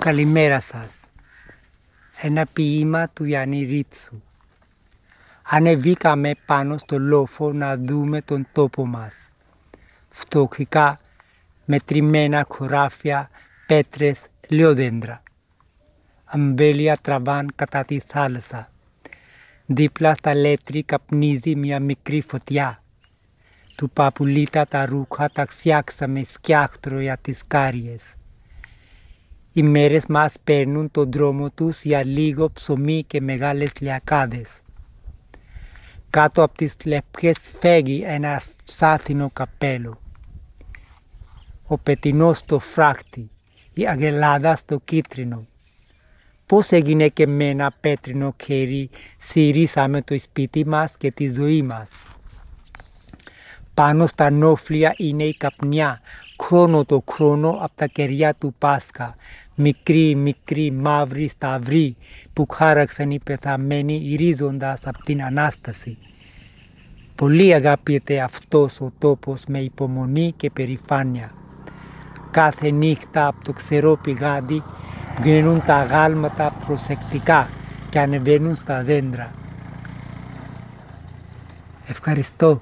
Καλημέρα σας. Ένα ποίημα του Γιάννη Ρίτσου. Ανεβήκαμε πάνω στο λόφο να δούμε τον τόπο μας. Φτωχικά, μετρημένα χωράφια, πέτρες, λιόδεντρα. Αμπέλια τραβάν κατά τη θάλασσα. Δίπλα στα λέτρη καπνίζει μια μικρή φωτιά. Του παπουλίτα τα ρούχα τα φτιάξαμε σκιάχτρο για τις κάριες. Οι μέρες μας παίρνουν τον δρόμο τους για λίγο ψωμί και μεγάλες λιακάδες. Κάτω από τις λεπιές φέγγει ένα σάθινο καπέλο. Ο πετεινός στο φράχτη, η αγελάδα στο κίτρινο. Πώς έγινε και με ένα πέτρινο χέρι συρίσαμε το σπίτι μας και τη ζωή μας. Πάνω στα νόφλια είναι η καπνιά, χρόνο το χρόνο από τα κεριά του Πάσχα. Μικρή μαύρη σταυρή που χάραξαν οι πεθαμένοι γυρίζοντας από την Ανάσταση. Πολύ αγαπείται αυτός ο τόπος με υπομονή και περηφάνεια. Κάθε νύχτα από το ξερό πηγάδι βγαίνουν τα γάλματα προσεκτικά και ανεβαίνουν στα δέντρα. Ευχαριστώ.